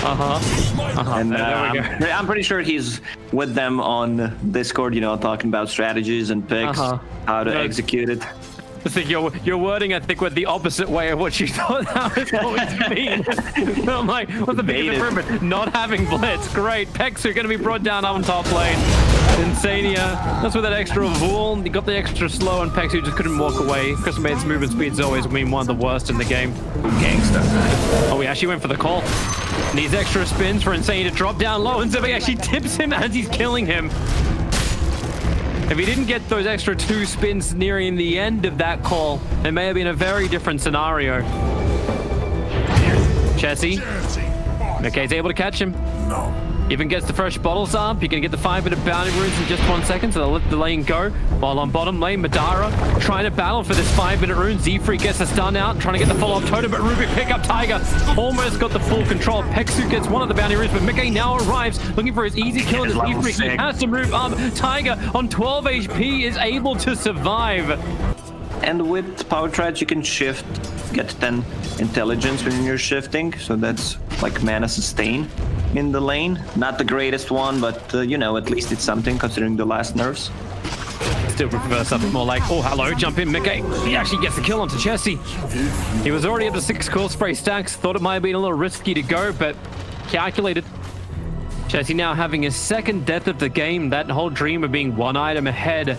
And There we go. I'm pretty sure he's with them on Discord, you know, talking about strategies and picks, how to execute it. I think your wording, I think, went the opposite way of what you thought that was going to mean. I'm like, what's the biggest improvement? Not having blitz. Great. Pexu going to be brought down on top lane. Insania. That's with that extra Vool. He got the extra slow, and Pexu just couldn't walk away. Chris Maid's movement speed's always been one of the worst in the game. Gangster. Oh, he actually went for the call. Needs extra spins for Insania to drop down low, and Zibby actually tips him as he's killing him. If he didn't get those extra 2 spins nearing the end of that call, it may have been a very different scenario. Chessie. McKay's able to catch him. Even gets the fresh bottles up. You can get the 5-minute bounty runes in just 1 second, so they'll let the lane go. While on bottom lane, Madara trying to battle for this 5-minute rune. Z-Freak gets the stun out, trying to get the follow-up totem, but Rubik pick up Tiger. Almost got the full control. Pexu gets one of the bounty runes, but Mickey now arrives, looking for his easy kill into Z-Freak. He has to move up. Tiger on 12 HP is able to survive. And with power threads, you can shift, get 10 intelligence when you're shifting, so that's like mana sustain in the lane. Not the greatest one, but you know, at least it's something considering the last nerfs. Still prefer something more like, oh, hello, jump in, Mickey. He actually gets the kill onto Chessie. He was already at the 6 core spray stacks, thought it might have been a little risky to go, but calculated. Chessie now having his 2nd death of the game. That whole dream of being 1 item ahead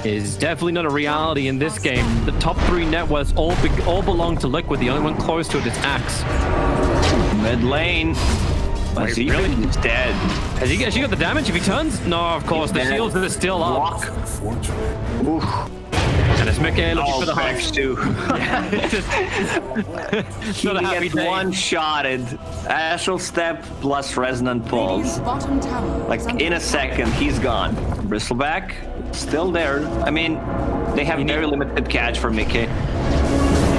is definitely not a reality in this game. The top 3 net worths all belong to Liquid. The only one close to it is Axe. Mid lane. Wait, really? He's dead. Has he actually got the damage if he turns? No, of course. The shields are still up. Oof. And it's Mickey looking for the Pexu too. He gets one-shotted. Astral Step plus Resonant Pulse. Like in a second, he's gone. Bristleback, still there. I mean, they have very limited catch for Mickey.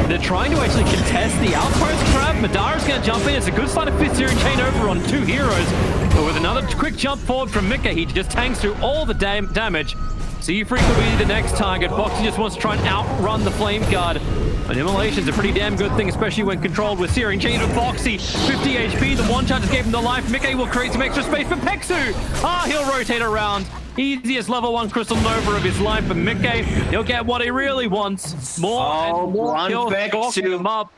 They're trying to actually contest the outpost trap. Madara's going to jump in. It's a good sleight of fist here and chain over on 2 heroes. But with another quick jump forward from Mickey, he just tanks through all the damage. Z-Freak will be the next target. Boxy just wants to try and outrun the Flame Guard. But Immolation's a pretty damn good thing, especially when controlled with Searing Chain with Boxy. 50 HP, the one shot just gave him the life. Mickey will create some extra space for Pexu. He'll rotate around. Easiest level 1 Crystal Nova of his life, but Mickey, he'll get what he really wants. More and more kills, stalking him up.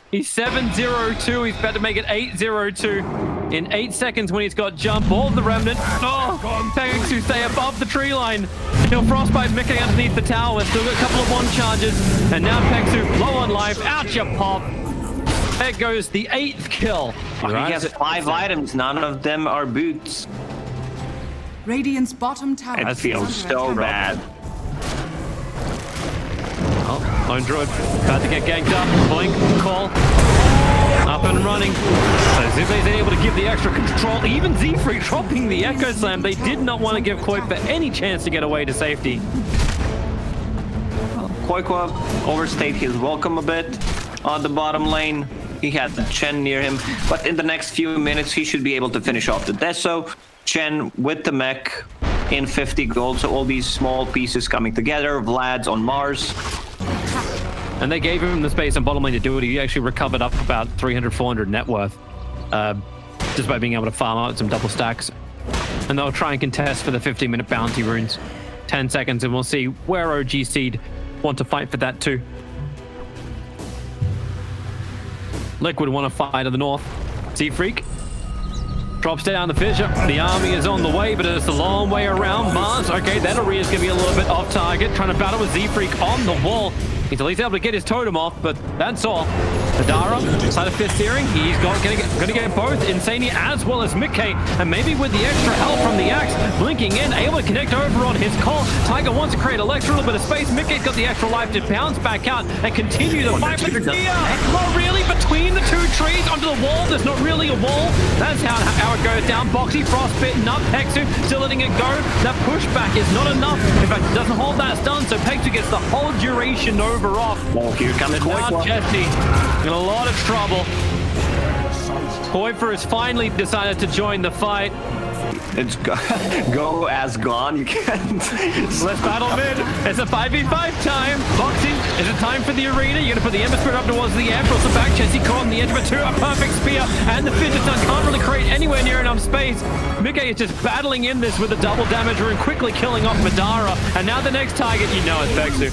He's 7-0-2. He's about to make it 8-0-2 in 8 seconds when he's got jump. All the remnant. Thanks to stay above the tree line. He'll frostbite Mickey underneath the tower. Still got a couple of 1 charges. And now Pexu low on life. Out you pop. There goes the 8th kill. He has 5 items. None of them are boots. Radiant's bottom tower. It feels so bad. Oh, Lone Druid about to get ganked up. Blink, call. Up and running. So Zibbe's able to give the extra control. Even Z-Freak dropping the Echo Slam. They did not want to give Koipa any chance to get away to safety. Koipa overstayed his welcome a bit on the bottom lane. He had Chen near him, but in the next few minutes he should be able to finish off the Deso. Chen with the mech in 50 gold, so all these small pieces coming together. Vlad's on Mars. And they gave him the space on bottom lane to do it. He actually recovered up about 300, 400 net worth just by being able to farm out some double stacks. And they'll try and contest for the 50-minute bounty runes. 10 seconds, and we'll see where OG Seed want to fight for that too. Liquid want to fight to the north. Z-Freak drops down the fissure. The army is on the way, but it's a long way around. Mars, okay, that Aria's going to be a little bit off target. Trying to battle with Z-Freak on the wall. He's at least able to get his totem off, but that's all. Madara, side of fist steering. He's going to get both Insania as well as Mickey. And maybe with the extra help from the Axe, blinking in, able to connect over on his call. Tiger wants to create a little bit of space. Mickey's got the extra life to bounce back out and continue the fight. But not really between the 2 trees onto the wall. There's not really a wall. That's how it goes down. Boxy, frostbitten up. Pexu still letting it go. That pushback is not enough. In fact, it doesn't hold that stun, so Pexu gets the whole duration over off. Well, here comes Koipa. Chessie in a lot of trouble. Koipa has finally decided to join the fight. It's go as gone. You can't. Let's battle mid. It's a 5v5 time. Boxing. Is it time for the arena? You're going to put the Ember Spirit up towards the Emperor. So back Jesse caught on the edge of a 2. A perfect spear. And the fidget stun can't really create anywhere near enough space. Mickey is just battling in this with a double damage and quickly killing off Madara. And now the next target, you know it's Vexu.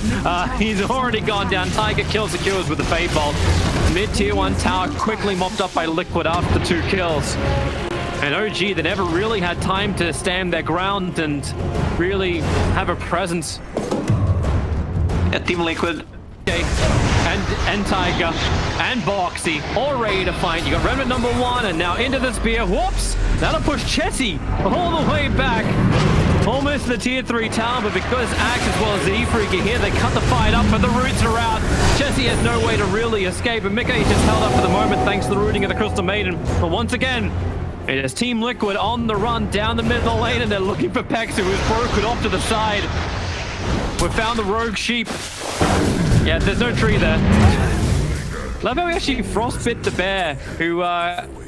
He's already gone down. Tiger kills the kills with the Fade Bolt. Mid tier 1 tower quickly mopped up by Liquid after 2 kills. And OG, they never really had time to stand their ground and really have a presence. Yeah, Team Liquid. Okay. And Tiger and Boxy all ready to fight. You got Remnant number 1 and now into the spear. Whoops! That'll push Chessie all the way back. Almost the tier 3 tower, but because Axe as well as Z-Freak are here, they cut the fight up, but the roots are out. Chessie has no way to really escape, and Mickey is just held up for the moment thanks to the rooting of the Crystal Maiden. But once again, it is Team Liquid on the run down the middle lane, and they're looking for Pexu, who's broken off to the side. We found the rogue sheep. Yeah, there's no tree there. Love how we actually frostbit the bear, who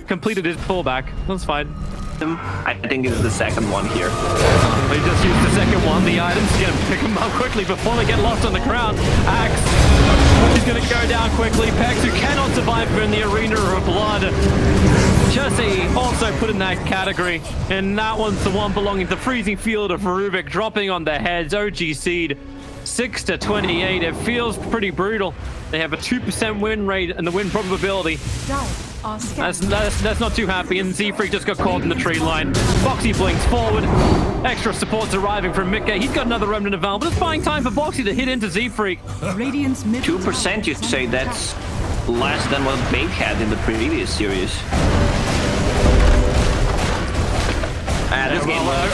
completed his pullback. That's fine. I think it's the second one here. They just used the second one. The items are going to pick them up quickly before they get lost on the ground. Axe is going to go down quickly. Pexu cannot survive in the arena of blood. Jesse also put in that category, and that one's the one belonging to the freezing field of Rubik, dropping on their heads. OG Seed 6-28. It feels pretty brutal. They have a 2% win rate and the win probability. That's not too happy, and Z-Freak just got caught in the tree line. Boxy blinks forward. Extra support's arriving from Mickey. He's got another Remnant of Val, but it's buying time for Boxy to hit into Z-Freak. 2%, you'd say that's less than what Bait had in the previous series.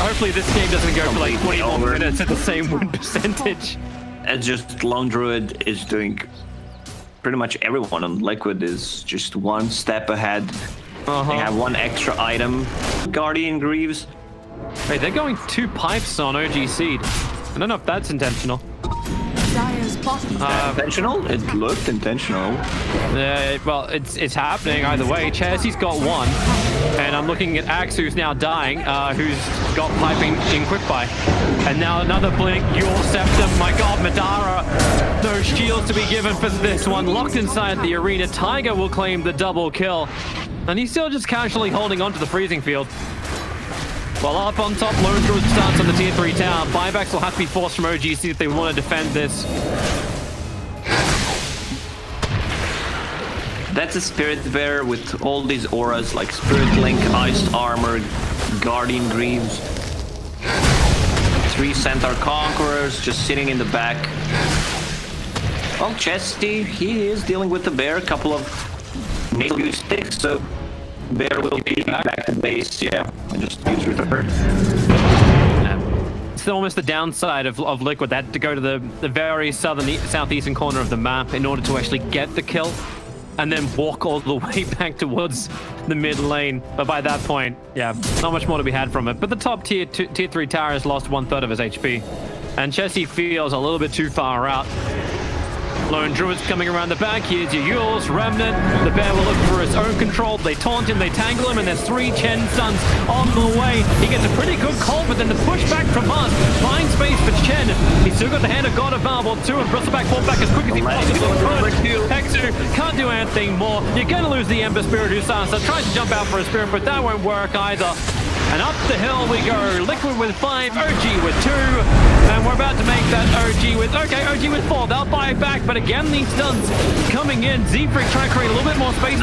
Hopefully this game doesn't go for like 20 more minutes at the same win percentage. It's just Lone Druid is doing pretty much everyone on Liquid is just one step ahead. They have one extra item. Guardian Greaves. Wait, they're going 2 pipes on OG Seed. I don't know if that's intentional. Intentional? It looked intentional. Well, it's happening either way. Chessie's got 1, and I'm looking at Axe, who's now dying, who's got piping in quick buy. And now another blink, your septum. My god, Madara. No shields to be given for this one. Locked inside the arena. Tiger will claim the double kill. And he's still just casually holding on to the freezing field. While up on top, Lone Druid starts on the tier 3 tower. Buybacks will have to be forced from OGC if they want to defend this. That's a Spirit Bear with all these auras like Spirit Link, Iced Armor, Guardian Greaves. 3 Centaur Conquerors just sitting in the back. Well, Chesty, he is dealing with the bear. A couple of nail sticks, so Bear will be back to base, yeah. I just use Return. It's almost the downside of Liquid. They had to go to the very southeastern corner of the map in order to actually get the kill, and then walk all the way back towards the mid lane. But by that point, yeah, not much more to be had from it. But the top tier 3 tower has lost 1/3 of his HP, and Chessie feels a little bit too far out. Lone Druid's coming around the back. Here's your Yules, Remnant. The bear will look for his own control. They taunt him, they tangle him, and there's 3 Chen stuns on the way. He gets a pretty good call, but then the pushback from Mars, buying space for Chen. He's still got the hand of God of Valor 2, and Bristleback fall back as quick as he possibly could. Hexu can't do anything more. You're going to lose the Ember Spirit who starts. So tries to jump out for a Spirit, but that won't work either. And up the hill we go. Liquid with 5, OG with 2. And we're about to make that OG with... Okay, OG with 4. They'll buy it back, but again, these stuns coming in. Z-Freak trying to create a little bit more space.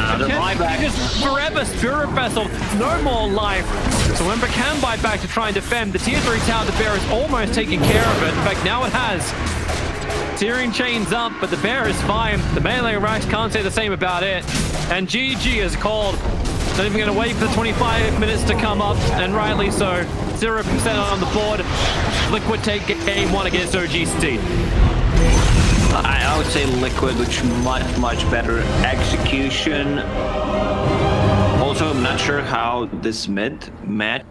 Just forever Spirit Vessel. No more life. So Ember can buy back to try and defend. The tier 3 tower, the bear is almost taking care of it. In fact, now it has. Searing chains up, but the bear is fine. The melee racks can't say the same about it. And GG is called. Not even going to wait for the 25 minutes to come up, and rightly so. 0% on the board. Liquid take game 1 against OG Seed. I would say Liquid, which much better execution. Also, I'm not sure how this mid match